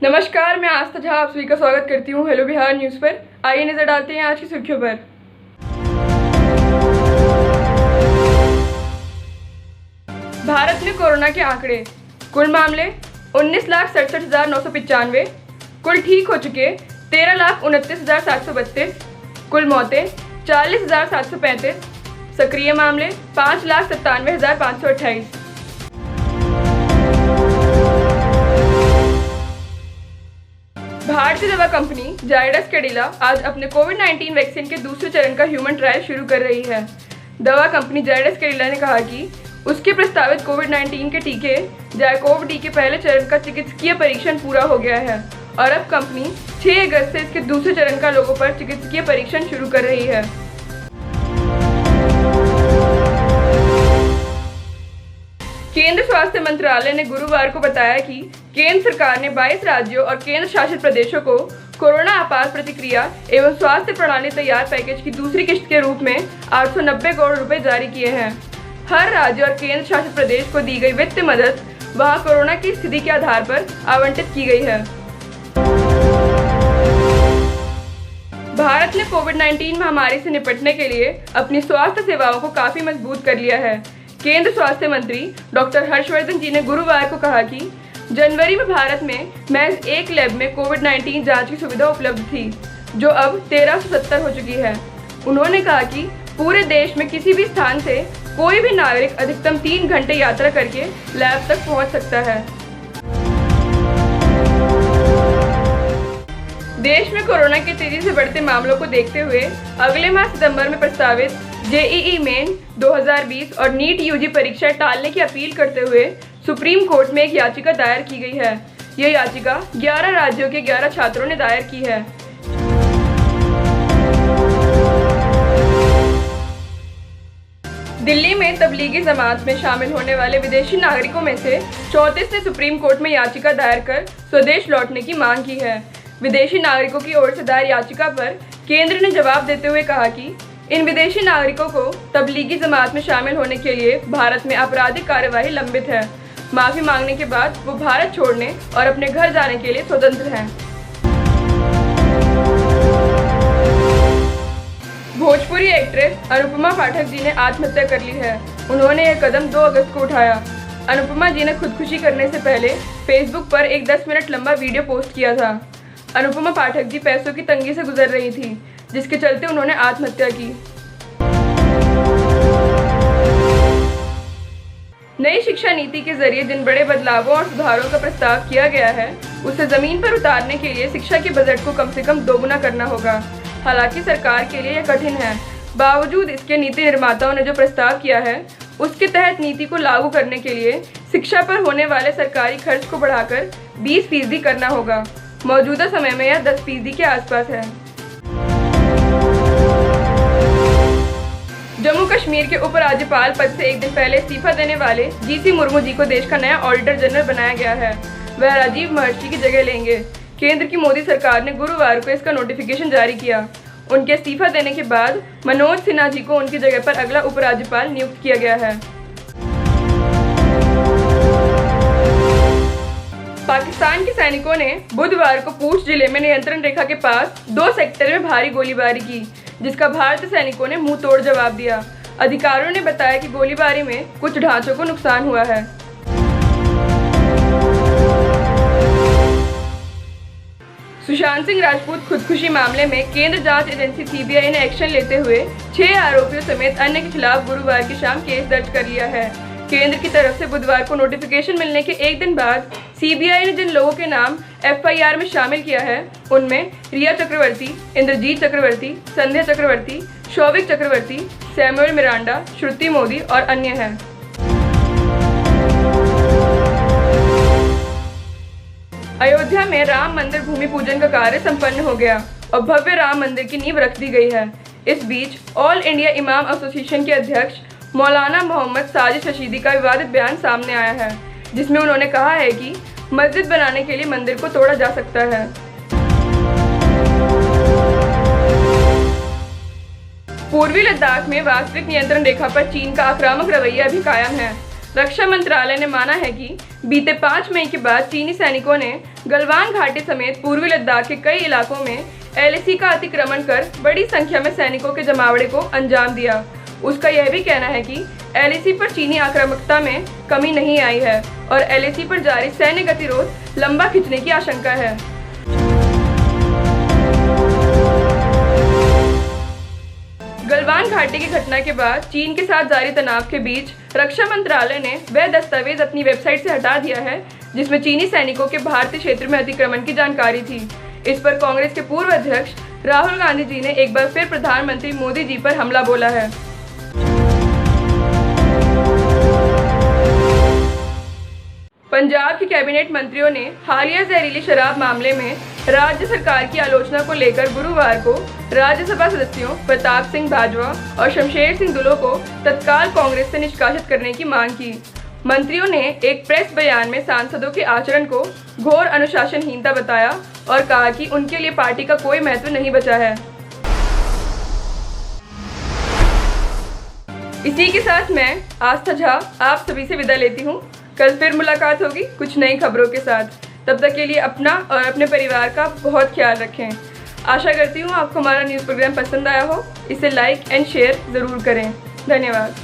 नमस्कार, मैं आस्था झा आप सभी का स्वागत करती हूँ हेलो बिहार न्यूज़ पर। आइए नजर डालते हैं आज की सुर्खियों पर। भारत में कोरोना के आंकड़े। कुल मामले 19,67,995। कुल ठीक हो चुके 13,29,732। कुल मौतें 40,735। सक्रिय मामले 5,97,528। भारतीय दवा कंपनी जायडस कैडिला आज अपने कोविड-19 वैक्सीन के दूसरे चरण का ह्यूमन ट्रायल शुरू कर रही है। दवा कंपनी जायडस कैडिला ने कहा कि उसके प्रस्तावित कोविड-19 के टीके जायकोव-डी के पहले चरण का चिकित्सकीय परीक्षण पूरा हो गया है और अब कंपनी 6 अगस्त से इसके दूसरे चरण का लोगों पर चिकित्सकीय परीक्षण शुरू कर रही है। केंद्र स्वास्थ्य मंत्रालय ने गुरुवार को बताया कि केंद्र सरकार ने 22 राज्यों और केंद्र शासित प्रदेशों को कोरोना आपात प्रतिक्रिया एवं स्वास्थ्य प्रणाली तैयार पैकेज की दूसरी किश्त के रूप में 890 करोड़ रुपए जारी किए हैं। हर राज्य और केंद्र शासित प्रदेश को दी गई वित्तीय मदद वहां कोरोना की स्थिति के आधार पर आवंटित की गई है। भारत ने कोविड-19 महामारी से निपटने के लिए अपनी स्वास्थ्य सेवाओं को काफी मजबूत कर लिया है। केंद्र स्वास्थ्य मंत्री डॉक्टर हर्षवर्धन जी ने गुरुवार को कहा कि जनवरी में भारत में महज एक लैब में कोविड-19 जांच की सुविधा उपलब्ध थी, जो अब 1370 हो चुकी है। उन्होंने कहा कि पूरे देश में किसी भी स्थान से कोई भी नागरिक अधिकतम 3 घंटे यात्रा करके लैब तक पहुंच सकता है। देश में कोरोना के तेजी से बढ़ते मामलों को देखते हुए अगले माह सितंबर में प्रस्तावित जेईई मेन 2020 और नीट यूजी परीक्षा टालने की अपील करते हुए सुप्रीम कोर्ट में एक याचिका दायर की गई है। यह याचिका 11 राज्यों के 11 छात्रों ने दायर की है। दिल्ली में तबलीगी जमात में शामिल होने वाले विदेशी नागरिकों में से 34 ने सुप्रीम कोर्ट में याचिका दायर कर स्वदेश लौटने की मांग की है। विदेशी नागरिकों की ओर से दायर याचिका पर केंद्र ने जवाब देते हुए कहा कि इन विदेशी नागरिकों को तबलीगी जमात में शामिल होने के लिए भारत में आपराधिक कार्यवाही लंबित है। माफी मांगने के बाद वो भारत छोड़ने और अपने घर जाने के लिए स्वतंत्र हैं। भोजपुरी एक्ट्रेस अनुपमा पाठक जी ने आत्महत्या कर ली है। उन्होंने यह कदम 2 अगस्त को उठाया। अनुपमा जी ने खुदकुशी करने से पहले फेसबुक पर एक 10 मिनट लंबा वीडियो पोस्ट किया था। अनुपमा पाठक जी पैसों की तंगी से गुजर रही थी, जिसके चलते उन्होंने आत्महत्या की। नई शिक्षा नीति के जरिए जिन बड़े बदलावों और सुधारों का प्रस्ताव किया गया है, उसे जमीन पर उतारने के लिए शिक्षा के बजट को कम से कम दोगुना करना होगा। हालांकि सरकार के लिए यह कठिन है। बावजूद इसके नीति निर्माताओं ने जो प्रस्ताव किया है, उसके तहत नीति को लागू करने के लिए शिक्षा पर होने वाले सरकारी खर्च को बढ़ाकर 20% करना होगा। मौजूदा समय में यह 10% के आसपास है। जम्मू कश्मीर के उपराज्यपाल पद से एक दिन पहले इस्तीफा देने वाले जीसी मुर्मू जी को देश का नया ऑडिटर जनरल बनाया गया है। वह राजीव महर्षि की जगह लेंगे। केंद्र की मोदी सरकार ने गुरुवार को इसका नोटिफिकेशन जारी किया। उनके इस्तीफा देने के बाद मनोज सिन्हा जी को उनकी जगह पर अगला उपराज्यपाल नियुक्त किया गया है। पाकिस्तान के सैनिकों ने बुधवार को पूंछ जिले में नियंत्रण रेखा के पास 2 सेक्टर में भारी गोलीबारी की, जिसका भारतीय सैनिकों ने मुंह तोड़ जवाब दिया। अधिकारियों ने बताया कि गोलीबारी में कुछ ढांचों को नुकसान हुआ है। सुशांत सिंह राजपूत खुदकुशी मामले में केंद्र जांच एजेंसी सीबीआई ने एक्शन लेते हुए 6 आरोपियों समेत अन्य के खिलाफ गुरुवार की शाम केस दर्ज कर लिया है। केंद्र की तरफ से बुधवार को नोटिफिकेशन मिलने के एक दिन बाद सीबीआई ने जिन लोगों के नाम एफआईआर में शामिल किया है, उनमें रिया चक्रवर्ती, इंद्रजीत चक्रवर्ती, संध्या चक्रवर्ती, शौविक चक्रवर्ती, सैमुअल मिरांडा, श्रुति मोदी और अन्य हैं। अयोध्या में राम मंदिर भूमि पूजन का कार्य संपन्न हो गया और भव्य राम मंदिर की नींव रख दी गई है। इस बीच ऑल इंडिया इमाम एसोसिएशन के अध्यक्ष मौलाना मोहम्मद साजिद रशीदी का विवादित बयान सामने आया है, जिसमें उन्होंने कहा है कि मस्जिद बनाने के लिए मंदिर को तोड़ा जा सकता है। पूर्वी लद्दाख में वास्तविक नियंत्रण रेखा पर चीन का आक्रामक रवैया भी कायम है। रक्षा मंत्रालय ने माना है कि बीते 5 मई के बाद चीनी सैनिकों ने गलवान घाटी समेत पूर्वी लद्दाख के कई इलाकों में एलएसी का अतिक्रमण कर बड़ी संख्या में सैनिकों के जमावड़े को अंजाम दिया। उसका यह भी कहना है कि एलएसी पर चीनी आक्रामकता में कमी नहीं आई है और एलएसी पर जारी सैन्य गतिरोध लंबा खिंचने की आशंका है। गलवान घाटी की घटना के बाद चीन के साथ जारी तनाव के बीच रक्षा मंत्रालय ने वह दस्तावेज अपनी वेबसाइट से हटा दिया है जिसमें चीनी सैनिकों के भारतीय क्षेत्र में अतिक्रमण की जानकारी थी। इस पर कांग्रेस के पूर्व अध्यक्ष राहुल गांधी जी ने एक बार फिर प्रधानमंत्री मोदी जी पर हमला बोला है। पंजाब के कैबिनेट मंत्रियों ने हालिया जहरीली शराब मामले में राज्य सरकार की आलोचना को लेकर गुरुवार को राज्यसभा सदस्यों प्रताप सिंह बाजवा और शमशेर सिंह दुलो को तत्काल कांग्रेस से निष्कासित करने की मांग की। मंत्रियों ने एक प्रेस बयान में सांसदों के आचरण को घोर अनुशासनहीनता बताया और कहा कि उनके लिए पार्टी का कोई महत्व नहीं बचा है। इसी के साथ मैं आस्था झा आप सभी से विदा लेती हूँ। कल फिर मुलाकात होगी कुछ नई खबरों के साथ। तब तक के लिए अपना और अपने परिवार का बहुत ख्याल रखें। आशा करती हूँ आपको हमारा न्यूज़ प्रोग्राम पसंद आया हो। इसे लाइक एंड शेयर ज़रूर करें। धन्यवाद।